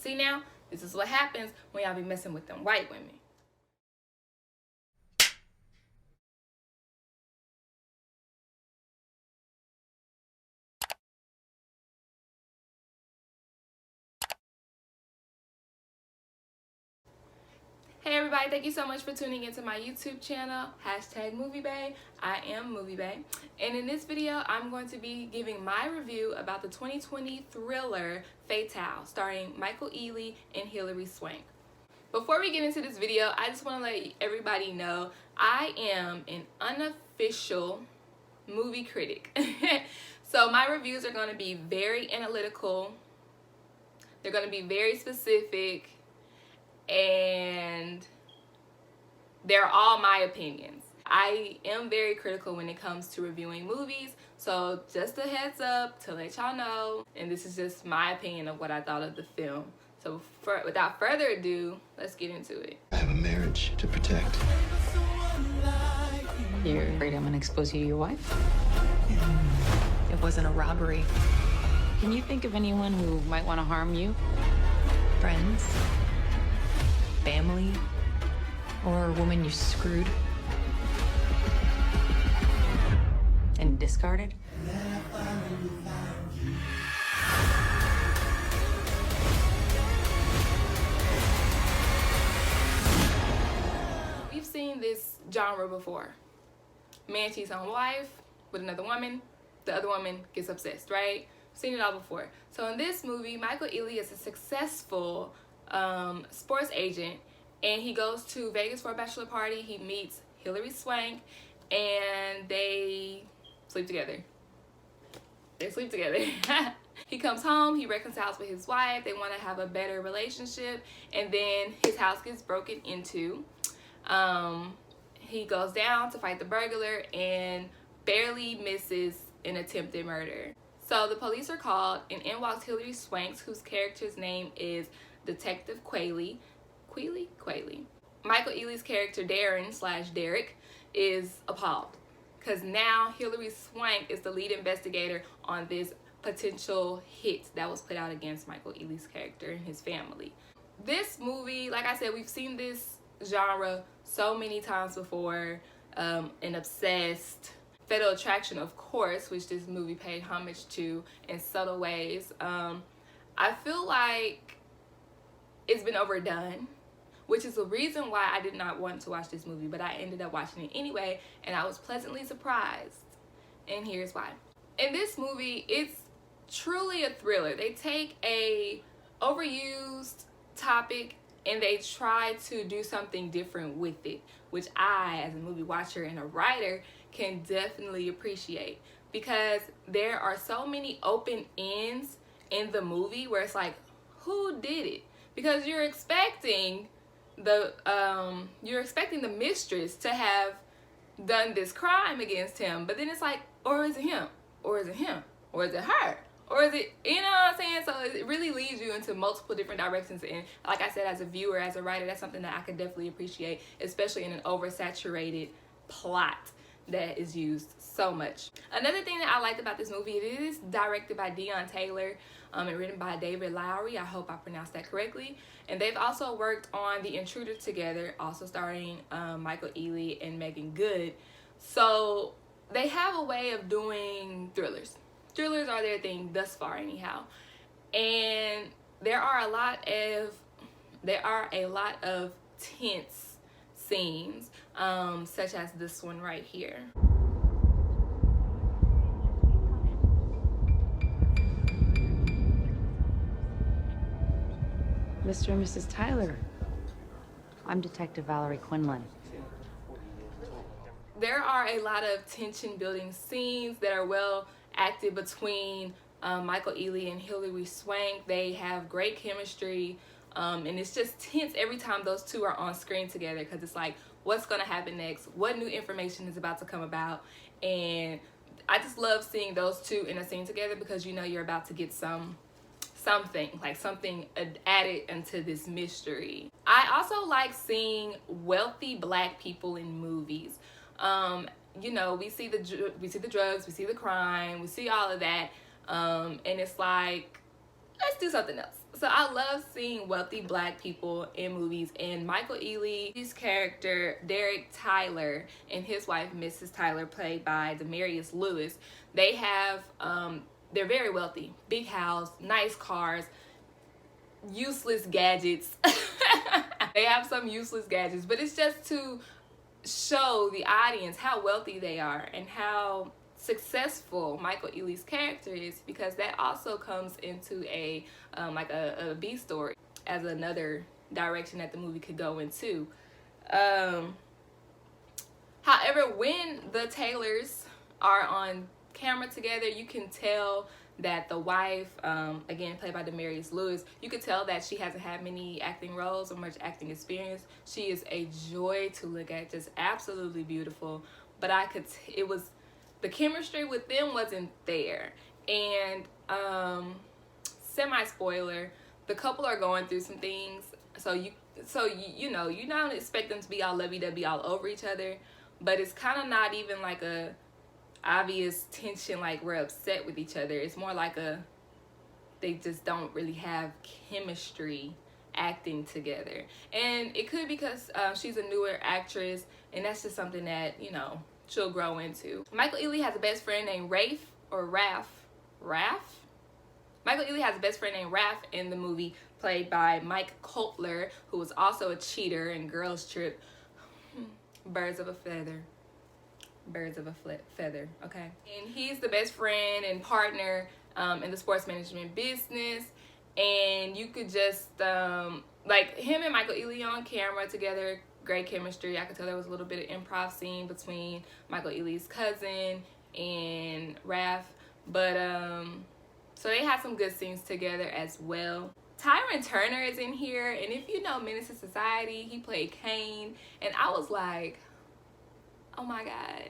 See now, this is what happens when y'all be messing with them white women. Hey everybody, thank you so much for tuning into my YouTube channel, #Movie Bae. I am Movie Bae. And in this video, I'm going to be giving my review about the 2020 thriller Fatale, starring Michael Ealy and Hilary Swank. Before we get into this video, I just want to let everybody know I am an unofficial movie critic. So my reviews are going to be very analytical. They're going to be very specific. And they're all my opinions. I am very critical when it comes to reviewing movies, so just a heads up to let y'all know, and this is just my opinion of what I thought of the film. So without further ado, let's get into it. I have a marriage to protect. You're afraid I'm gonna expose you to your wife? It wasn't a robbery. Can you think of anyone who might want to harm you? Friends? Family? Or a woman you screwed And discarded? We've seen this genre before. Man cheats on wife with another woman, the other woman gets obsessed, right? Seen it all before. So in this movie, Michael Ealy is a successful sports agent, and he goes to Vegas for a bachelor party. He meets Hilary Swank, and they sleep together. He comes home, he reconciles with his wife, they want to have a better relationship, and then his house gets broken into. He goes down to fight the burglar and barely misses an attempted murder. So the police are called, and in walks Hilary Swank, whose character's name is Detective Quayle. Michael Ealy's character Derek is appalled because now Hilary Swank is the lead investigator on this potential hit that was put out against Michael Ealy's character and his family. This movie, like I said, we've seen this genre so many times before. An Obsessed, Fatal Attraction, of course, which this movie paid homage to in subtle ways. I feel like it's been overdone, which is the reason why I did not want to watch this movie, but I ended up watching it anyway, and I was pleasantly surprised, and here's why. In this movie, it's truly a thriller. They take a overused topic and they try to do something different with it, which I, as a movie watcher and a writer, can definitely appreciate, because there are so many open ends in the movie where it's like, who did it? Because you're expecting the mistress to have done this crime against him, but then it's like, or is it him? Or is it him? Or is it her? Or is it, you know what I'm saying? So it really leads you into multiple different directions, and like I said, as a viewer, as a writer, that's something that I can definitely appreciate, especially in an oversaturated plot that is used so much. Another thing that I liked about this movie, it is directed by Deon Taylor and written by David Lowery. I hope I pronounced that correctly. And they've also worked on The Intruder together, also starring Michael Ealy and Megan Good. So they have a way of doing thrillers. Thrillers are their thing thus far, anyhow. And there are a lot of tense scenes, such as this one right here. Mr. and Mrs. Tyler. I'm Detective Valerie Quinlan. There are a lot of tension building scenes that are well acted between Michael Ealy and Hilary Swank. They have great chemistry, and it's just tense every time those two are on screen together, because it's like, what's going to happen next? What new information is about to come about? And I just love seeing those two in a scene together, because you know you're about to get something added into this mystery. I also like seeing wealthy black people in movies. You know, we see the drugs, we see the crime, we see all of that, and it's like, let's do something else. So I love seeing wealthy black people in movies, and Michael Ealy, his character Derek Tyler, and his wife Mrs. Tyler, played by Demarius Lewis, they have they're very wealthy, big house, nice cars, useless gadgets. They have some useless gadgets, but it's just to show the audience how wealthy they are and how successful Michael Ealy's character is, because that also comes into a like a B story as another direction that the movie could go into. However, when the Taylors are on camera together, you can tell that the wife, again played by Demarius Lewis, you could tell that she hasn't had many acting roles or much acting experience. She is a joy to look at, just absolutely beautiful. But it was, the chemistry with them wasn't there. And semi-spoiler, the couple are going through some things, so you don't expect them to be all lovey-dovey all over each other, but it's kind of not even like a obvious tension like we're upset with each other. It's more like they just don't really have chemistry acting together. And it could be because she's a newer actress, and that's just something that, she'll grow into. Michael Ealy has a best friend named Raph. Michael Ealy has a best friend named Raph in the movie, played by Mike Coulter, who was also a cheater in Girls Trip. Birds of a feather, okay? And he's the best friend and partner in the sports management business. And you could just, like him and Michael Ealy on camera together, great chemistry. I could tell there was a little bit of improv scene between Michael Ealy's cousin and Raph. But, so they had some good scenes together as well. Tyron Turner is in here, and if you know Menace to Society, he played Kane, and I was like, oh my God,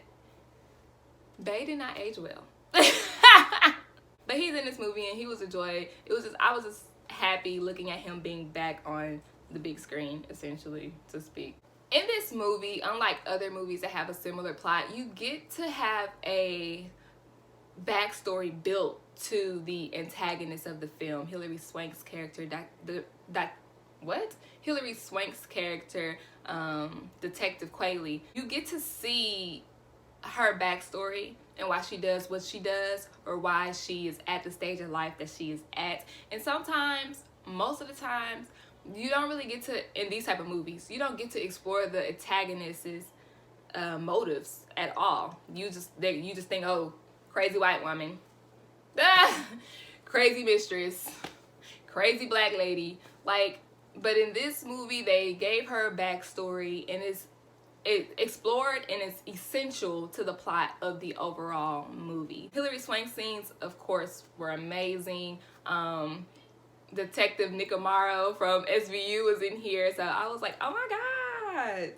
Bae did not age well. But he's in this movie, and he was a joy. I was just happy looking at him being back on the big screen, essentially, to speak. In this movie, unlike other movies that have a similar plot, you get to have a backstory built to the antagonist of the film, Hilary Swank's character, Hilary Swank's character, Detective Quayle. You get to see her backstory and why she does what she does, or why she is at the stage of life that she is at. And sometimes, most of the times, you don't really get to, in these type of movies, you don't get to explore the antagonist's motives at all. You just think, oh, crazy white woman, crazy mistress, crazy black lady. But in this movie, they gave her a backstory, and it explored, and it's essential to the plot of the overall movie. Hilary Swank scenes, of course, were amazing. Detective Nick Amaro from SVU was in here, so I was like, oh my God,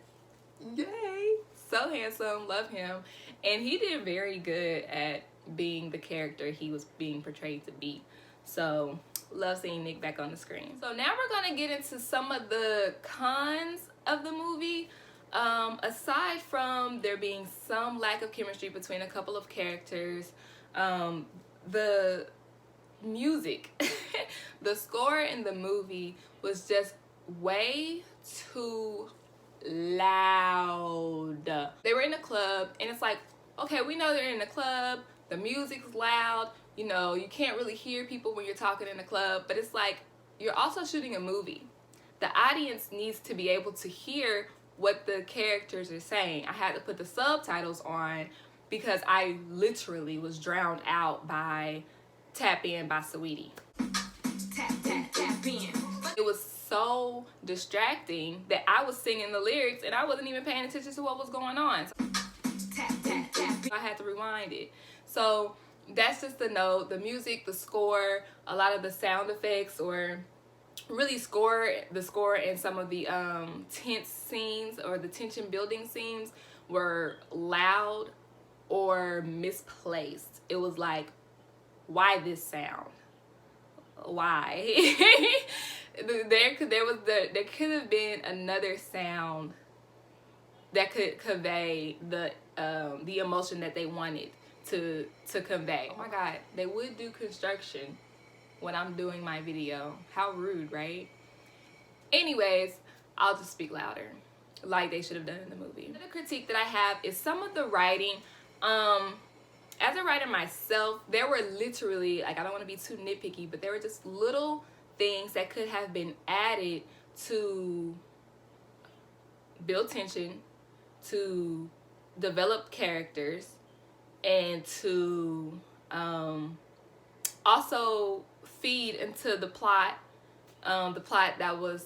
yay, so handsome, love him. And he did very good at being the character he was being portrayed to be. So love seeing Nick back on the screen. So now we're gonna get into some of the cons of the movie. Aside from there being some lack of chemistry between a couple of characters, the music, the score in the movie was just way too loud. They were in a club, and it's like, okay, we know they're in a club, the music's loud, you can't really hear people when you're talking in a club, but it's like, you're also shooting a movie. The audience needs to be able to hear what the characters are saying. I had to put the subtitles on because I literally was drowned out by Tap In by Saweetie. Tap, tap, tap in. It was so distracting that I was singing the lyrics and I wasn't even paying attention to what was going on. So, tap, tap, tap. I had to rewind it. So that's just the note. The music, the score, a lot of the sound effects, or really the score and some of the tense scenes or the tension building scenes were loud or misplaced. It was like, why this sound? Why? there could have been another sound that could convey the emotion that they wanted to convey. Oh my God, they would do construction when I'm doing my video. How rude, right? Anyways, I'll just speak louder, like they should have done in the movie. Another critique that I have is some of the writing. As a writer myself, there were literally, like, I don't want to be too nitpicky, but there were just little things that could have been added to build tension, to develop characters, and to also feed into the plot that was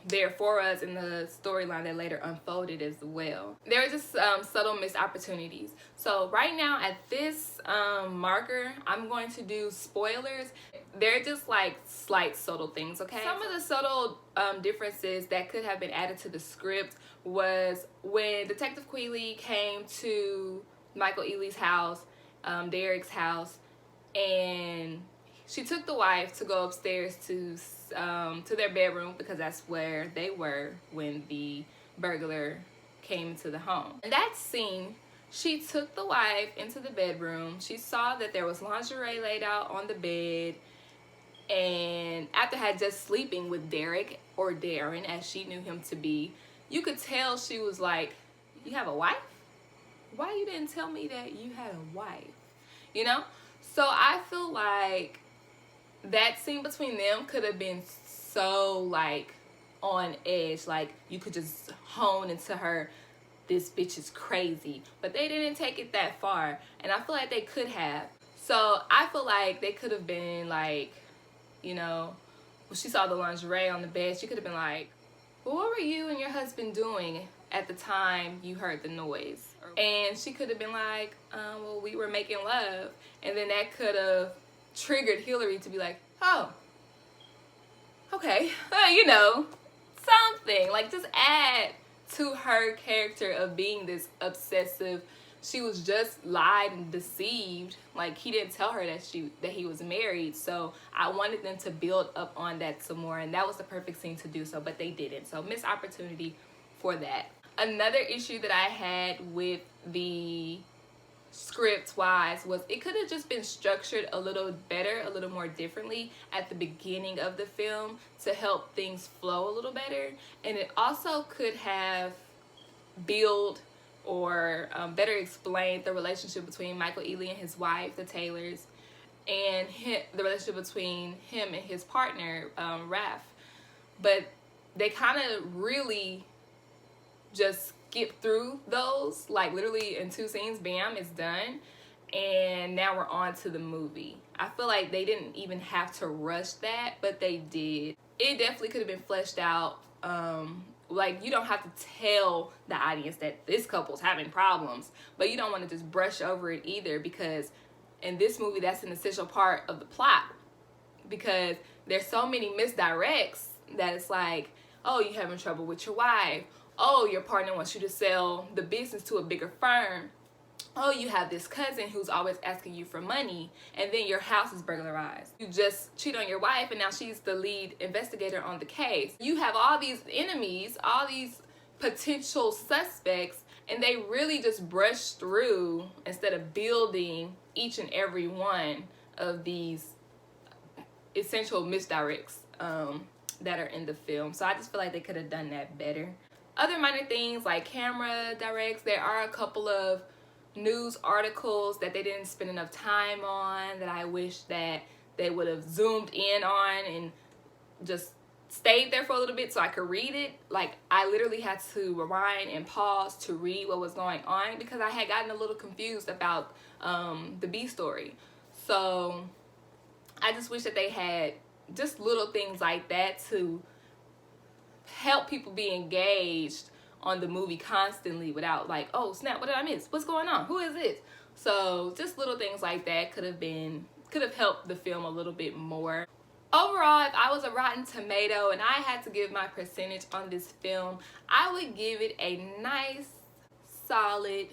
there for us in the storyline that later unfolded as well. There are just subtle missed opportunities. So right now at this marker, I'm going to do spoilers. They're just like slight subtle things, okay? Some of the subtle differences that could have been added to the script was when Detective Ealy came to Michael Ealy's house, Derek's house, and she took the wife to go upstairs to their bedroom because that's where they were when the burglar came into the home. In that scene, she took the wife into the bedroom. She saw that there was lingerie laid out on the bed, and after had just sleeping with Derek, or Darren as she knew him to be, you could tell she was like, "You have a wife? Why you didn't tell me that you had a wife?" You know? So I feel like that scene between them could have been so like on edge, like you could just hone into her, this bitch is crazy, but they didn't take it that far, and I feel like they could have. So I feel like they could have been like, you know, when she saw the lingerie on the bed, she could have been like, "Well, what were you and your husband doing at the time you heard the noise?" And she could have been like, "Well, we were making love," and then that could have triggered Hilary to be like, "Oh, okay," you know, something like just add to her character of being this obsessive. She was just lied and deceived. Like, he didn't tell her that he was married. So I wanted them to build up on that some more, and that was the perfect scene to do so, but they didn't. So missed opportunity for that. Another issue that I had with the script wise was it could have just been structured a little better, a little more differently at the beginning of the film to help things flow a little better. And it also could have built or better explained the relationship between Michael Ealy and his wife, the Taylors, and the relationship between him and his partner, Raph. But they kind of really just skip through those, like literally in 2 scenes, bam, it's done, and now we're on to the movie. I feel like they didn't even have to rush that, but they did. It definitely could have been fleshed out. Like, you don't have to tell the audience that this couple's having problems, but you don't want to just brush over it either, because in this movie, that's an essential part of the plot, because there's so many misdirects that it's like, oh, you're having trouble with your wife. Oh, your partner wants you to sell the business to a bigger firm. Oh, you have this cousin who's always asking you for money, and then your house is burglarized. You just cheat on your wife, and now she's the lead investigator on the case. You have all these enemies, all these potential suspects, and they really just brush through instead of building each and every one of these essential misdirects that are in the film. So I just feel like they could have done that better. Other minor things like camera directs, there are a couple of news articles that they didn't spend enough time on that I wish that they would have zoomed in on and just stayed there for a little bit so I could read it. Like, I literally had to rewind and pause to read what was going on because I had gotten a little confused about the B story. So I just wish that they had just little things like that to help people be engaged on the movie constantly without like, oh snap, what did I miss? What's going on? Who is this? So just little things like that could have helped the film a little bit more. Overall, if I was a Rotten Tomato and I had to give my percentage on this film, I would give it a nice solid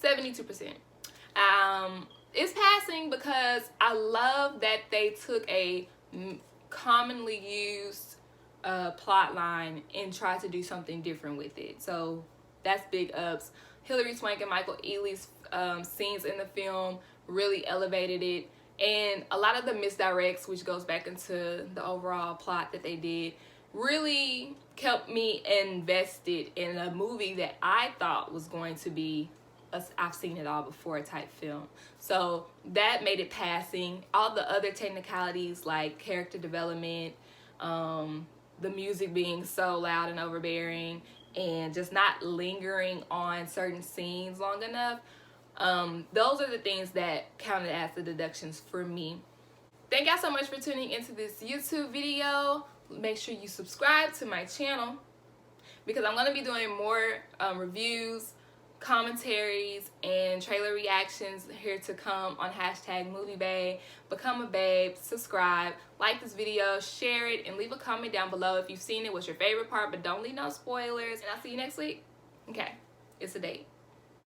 72%. It's passing because I love that they took a commonly used plot line and try to do something different with it. So that's big ups. Hilary Swank and Michael Ealy's scenes in the film really elevated it, And a lot of the misdirects, which goes back into the overall plot that they did, really kept me invested in a movie that I thought was going to be a I've seen it all before type film. So that made it passing. All the other technicalities like character development, the music being so loud and overbearing, and just not lingering on certain scenes long enough, those are the things that counted as the deductions for me. Thank y'all so much for tuning into this YouTube video. Make sure you subscribe to my channel because I'm going to be doing more reviews, commentaries, and trailer reactions here to come on #MovieBae. Become a babe, subscribe, like this video, share it, and leave a comment down below if you've seen it, what's your favorite part, but don't leave no spoilers. And I'll see you next week. Okay, it's a date.